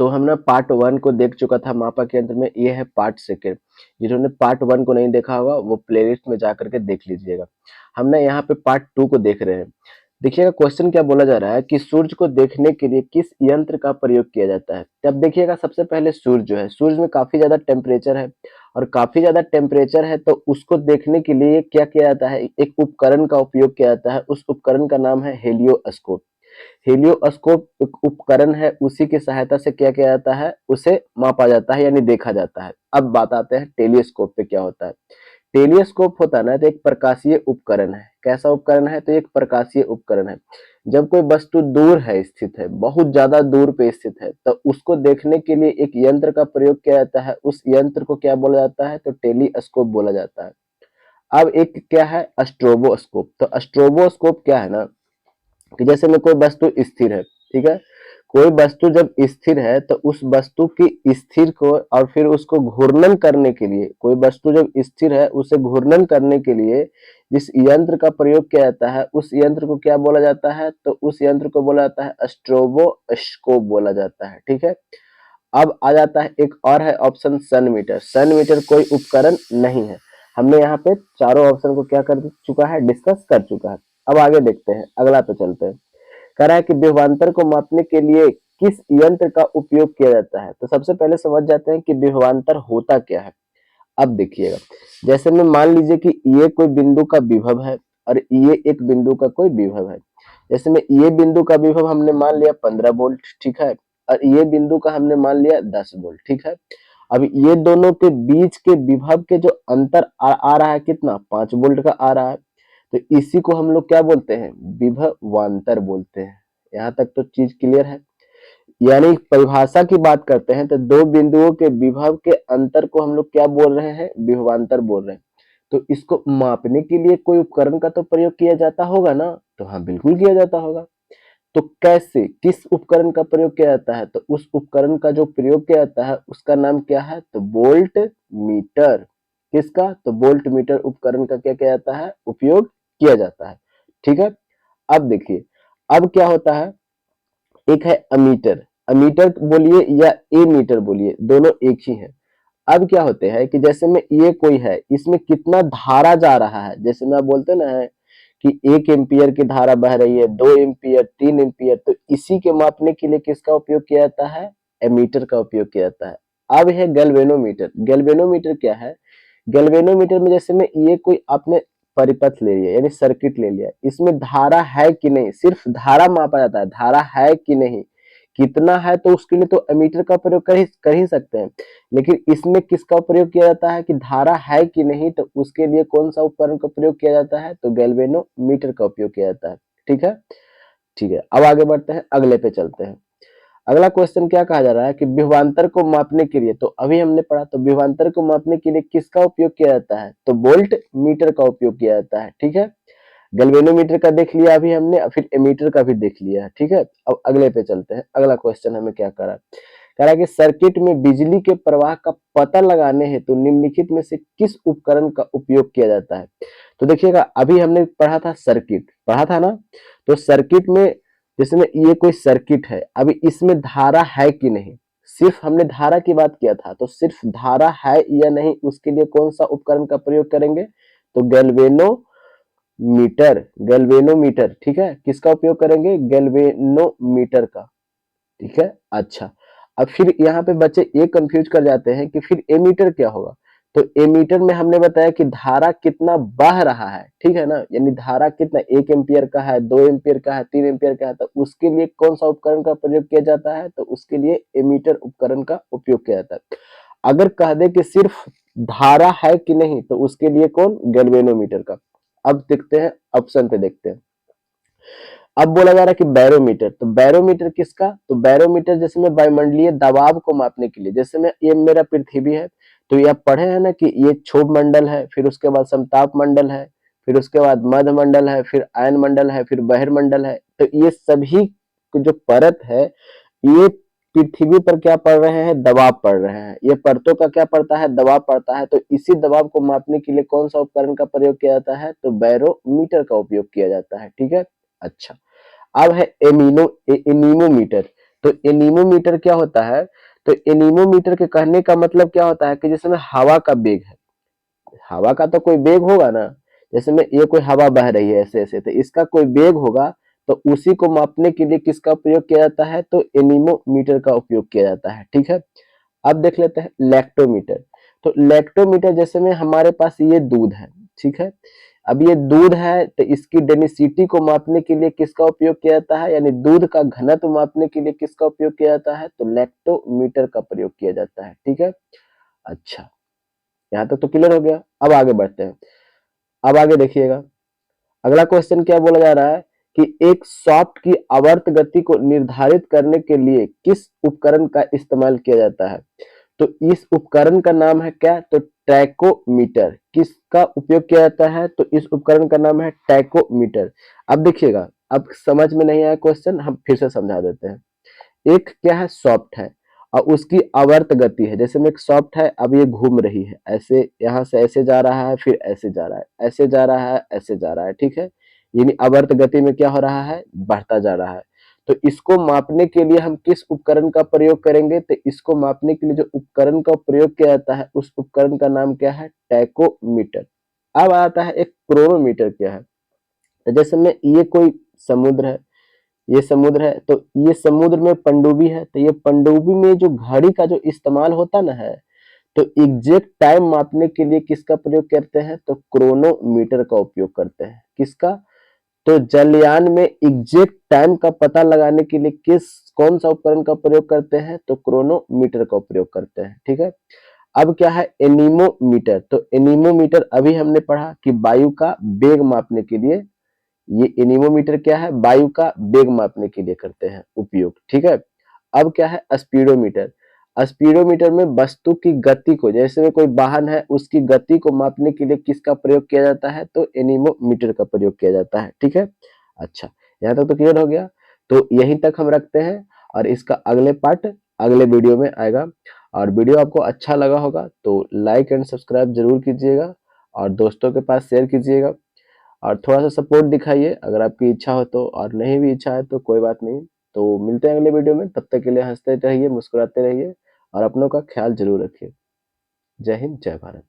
तो हमने पार्ट 1 को देख चुका था मापक यंत्र में, ये है पार्ट सेकंड। जिन्होंने पार्ट 1 को नहीं देखा होगा वो प्लेलिस्ट में जा करके देख लीजिएगा। हमने यहाँ पे पार्ट 2 को देख रहे हैं। देखिएगा क्वेश्चन क्या बोला जा रहा है कि सूर्य को देखने के लिए किस यंत्र का प्रयोग किया जाता है। तब देखिएगा सबसे पहले सूर्य जो है, सूर्य में काफी ज्यादा टेम्परेचर है, और काफी ज्यादा टेम्परेचर है तो उसको देखने के लिए क्या किया जाता है, एक उपकरण का उपयोग किया जाता है। उस उपकरण का नाम है हेलियोस्कोप। हेलियोस्कोप एक उपकरण है, उसी की सहायता से क्या किया जाता है, उसे मापा जाता है यानी देखा जाता है। अब बात आते हैं टेलीस्कोप पे क्या होता है। टेलीस्कोप होता है ना तो एक प्रकाशीय उपकरण है। कैसा उपकरण है, तो एक प्रकाशीय उपकरण है। जब कोई वस्तु दूर है, स्थित है, बहुत ज्यादा दूर पे स्थित है, तो उसको देखने के लिए एक यंत्र का प्रयोग किया जाता है। उस यंत्र को क्या बोला जाता है, तो टेलीस्कोप बोला जाता है। अब एक क्या है, स्ट्रोबोस्कोप। तो स्ट्रोबोस्कोप क्या है ना, कि जैसे में कोई वस्तु स्थिर है, ठीक है, कोई वस्तु जब स्थिर है तो उस वस्तु की स्थिर को और फिर उसको घूर्णन करने के लिए, कोई वस्तु जब स्थिर है उसे घूर्णन करने के लिए जिस यंत्र का प्रयोग किया जाता है उस यंत्र को क्या बोला जाता है, तो उस यंत्र को बोला जाता है स्ट्रोबोस्कोप बोला जाता है। ठीक है, अब आ जाता है एक और है ऑप्शन सन मीटर। सन मीटर कोई उपकरण नहीं है। हमने यहाँ पे चारों ऑप्शन को क्या कर चुका है, डिस्कस कर चुका है। अब आगे देखते हैं, अगला पे चलते हैं। कह रहा है कि विभवांतर को मापने के लिए किस यंत्र का उपयोग किया जाता है। तो सबसे पहले समझ जाते हैं कि विभवांतर होता क्या है। अब देखिएगा, जैसे में मान लीजिए कि ये कोई बिंदु का विभव है और ये एक बिंदु का कोई विभव है। जैसे में ये बिंदु का विभव हमने मान लिया 15 वोल्ट, ठीक है, और ये बिंदु का हमने मान लिया 10 वोल्ट, ठीक है। अब ये दोनों के बीच के विभव के जो अंतर आ रहा है कितना, 5 वोल्ट का आ रहा है, तो इसी को हम लोग क्या बोलते हैं, विभवांतर बोलते हैं। यहाँ तक तो चीज क्लियर है। यानी परिभाषा की बात करते हैं तो दो बिंदुओं के विभव के अंतर को हम लोग क्या बोल रहे हैं, विभवांतर बोल रहे हैं। तो इसको मापने के लिए कोई उपकरण का तो प्रयोग किया जाता होगा ना, तो हाँ बिल्कुल किया जाता होगा। तो कैसे, किस उपकरण का प्रयोग किया जाता है, तो उस उपकरण का जो प्रयोग किया जाता है उसका नाम क्या है, तो वोल्ट मीटर। किसका, तो वोल्ट मीटर उपकरण का क्या किया जाता है, उपयोग किया जाता है। ठीक है, अब देखिए, अब क्या होता है, एक है अमीटर। अमीटर बोलिए या ए मीटर बोलिए, दोनों एक ही है। अब क्या होते हैं कि जैसे में ये कोई है, इसमें कितना धारा जा रहा है, जैसे में आप बोलते ना है कि 1 एम्पियर की धारा बह रही है, 2 एम्पियर, 3 एम्पियर, तो इसी के मापने के लिए किसका उपयोग किया जाता है, एमीटर का उपयोग किया जाता है। अब है गैल्वेनोमीटर। गैल्वेनोमीटर क्या है, गैल्वेनोमीटर में जैसे में ये कोई आपने परिपथ ले लिया यानी सर्किट ले लिया, इसमें धारा है कि नहीं, सिर्फ धारा मापा जाता है, धारा है कि नहीं, कितना है, तो उसके लिए तो एमीटर का प्रयोग कर ही सकते हैं। लेकिन इसमें किसका प्रयोग किया जाता है कि धारा है कि नहीं, तो उसके लिए कौन सा उपकरण का प्रयोग किया जाता है, तो गैल्वेनोमीटर का उपयोग किया जाता है। ठीक है, ठीक है, अब आगे बढ़ते हैं, अगले पे चलते हैं। अगला क्वेश्चन क्या कहा जा रहा है कि विभवांतर को मापने के लिए, तो अभी हमने पढ़ा, तो विभवांतर को मापने के लिए किसका उपयोग किया जाता है, तो वोल्ट मीटर का उपयोग किया जाता है। ठीक है, गैल्वेनोमीटर का देख लिया अभी हमने, फिर एमीटर का भी देख लिया है। ठीक है, अब अगले पे चलते हैं। अगला क्वेश्चन हमें क्या कह रहा है, कह रहा है कि सर्किट में बिजली के प्रवाह का पता लगाने हेतु निम्नलिखित में से किस उपकरण का उपयोग किया जाता है। तो देखिएगा, अभी हमने पढ़ा था सर्किट, पढ़ा था ना, तो सर्किट में जैसे में ये कोई सर्किट है, अभी इसमें धारा है कि नहीं, सिर्फ हमने धारा की बात किया था, तो सिर्फ धारा है या नहीं उसके लिए कौन सा उपकरण का प्रयोग करेंगे, तो गैल्वेनोमीटर। गैल्वेनोमीटर, ठीक है, किसका उपयोग करेंगे, गैल्वेनोमीटर का। ठीक है, अच्छा, अब फिर यहाँ पे बच्चे ये कंफ्यूज कर जाते हैं कि फिर एमीटर क्या होगा। तो एमीटर में हमने बताया कि धारा कितना बह रहा है, ठीक है ना, यानी धारा कितना, 1 एम्पियर का है, 2 एम्पियर का है, 3 एम्पियर का है, तो उसके लिए कौन सा उपकरण का प्रयोग किया जाता है, तो उसके लिए एमीटर उपकरण का उपयोग किया जाता है। अगर कह दे कि सिर्फ धारा है कि नहीं, तो उसके लिए कौन, गैल्वेनोमीटर का। अब देखते हैं, ऑप्शन पे देखते हैं। अब बोला जा रहा है कि बैरोमीटर। तो बैरोमीटर किसका, तो बैरोमीटर जैसे में वायुमंडलीय दबाव को मापने के लिए, जैसे में ये मेरा पृथ्वी है, तो ये आप पढ़े हैं ना कि ये क्षोभ मंडल है, फिर उसके बाद समताप मंडल है, फिर उसके बाद मध्य मंडल है, फिर आयन मंडल है, फिर बहिर्मंडल है। तो ये सभी जो परत है, ये पृथ्वी पर क्या पड़ रहे हैं, दबाव पड़ रहे हैं। ये परतों का क्या पड़ता है, दबाव पड़ता है। तो इसी दबाव को मापने के लिए कौन सा उपकरण का प्रयोग किया जाता है, तो बैरोमीटर का उपयोग किया जाता है। ठीक है, अच्छा, अब है एनीमोमीटर। तो एनीमोमीटर क्या होता है, तो एनीमोमीटर के कहने का मतलब क्या होता है कि जिसमें हवा का वेग है, हवा का तो कोई वेग होगा ना, जैसे में ये कोई हवा बह रही है ऐसे ऐसे, तो इसका कोई वेग होगा, तो उसी को मापने के लिए किसका प्रयोग किया जाता है, तो एनीमोमीटर का उपयोग किया जाता है। ठीक है, अब देख लेते हैं लैक्टोमीटर। तो लैक्टोमीटर जैसे में हमारे पास ये दूध है, ठीक है, अब ये दूध है तो इसकी डेंसिटी को मापने के लिए किसका उपयोग किया जाता है, यानी दूध का घनत्व मापने के लिए किसका उपयोग किया जाता है, तो लैक्टोमीटर का प्रयोग किया जाता है। ठीक है, अच्छा, यहाँ तक तो क्लियर हो गया। अब आगे बढ़ते हैं। अब आगे देखिएगा, अगला क्वेश्चन क्या बोला जा रहा है कि एक शाफ्ट की आवर्त गति को निर्धारित करने के लिए किस उपकरण का इस्तेमाल किया जाता है, तो इस उपकरण का नाम है क्या, तो टैकोमीटर। किसका उपयोग किया जाता है, तो इस उपकरण का नाम है टैकोमीटर। अब देखिएगा, अब समझ में नहीं आया क्वेश्चन, हम फिर से समझा देते हैं। एक क्या है, सॉफ्ट है और उसकी आवर्त गति है, जैसे में एक सॉफ्ट है, अब ये घूम रही है ऐसे, यहाँ से ऐसे जा रहा है, फिर ऐसे जा रहा है, ऐसे जा रहा है, ऐसे जा रहा है। ठीक है, यानी आवर्त गति में क्या हो रहा है, बढ़ता जा रहा है। तो इसको मापने के लिए हम किस उपकरण का प्रयोग करेंगे, तो इसको मापने के लिए जो उपकरण का प्रयोग किया जाता है उस उपकरण का नाम क्या है, टैकोमीटर। अब आता है एक क्रोनोमीटर। क्या है, तो जैसे में ये कोई समुद्र है, ये समुद्र है, तो ये समुद्र में पनडुब्बी है, तो ये पनडुब्बी में जो घड़ी का जो इस्तेमाल होता ना है, तो एग्जैक्ट टाइम मापने के लिए किसका प्रयोग करते हैं, तो क्रोनोमीटर का उपयोग करते हैं। किसका, तो जलयान में एग्जैक्ट टाइम का पता लगाने के लिए कौन सा उपकरण का प्रयोग करते हैं, तो क्रोनोमीटर का प्रयोग करते हैं। ठीक है, अब क्या है, एनीमोमीटर। तो एनीमोमीटर अभी हमने पढ़ा कि वायु का वेग मापने के लिए, ये एनीमोमीटर क्या है, वायु का वेग मापने के लिए करते हैं उपयोग। ठीक है, अब क्या है, स्पीडोमीटर। स्पीडोमीटर में वस्तु की गति को, जैसे में कोई वाहन है उसकी गति को मापने के लिए किसका प्रयोग किया जाता है, तो एनीमोमीटर का प्रयोग किया जाता है। ठीक है, अच्छा, यहाँ तक तो क्लियर हो गया। तो यहीं तक हम रखते हैं और इसका अगले पार्ट अगले वीडियो में आएगा। और वीडियो आपको अच्छा लगा होगा तो लाइक एंड सब्सक्राइब जरूर कीजिएगा और दोस्तों के पास शेयर कीजिएगा और थोड़ा सा सपोर्ट दिखाइए अगर आपकी इच्छा हो तो, और नहीं भी इच्छा है तो कोई बात नहीं। तो मिलते हैं अगले वीडियो में, तब तक के लिए हंसते रहिए, मुस्कुराते रहिए और अपनों का ख्याल जरूर रखिए। जय हिंद, जय भारत।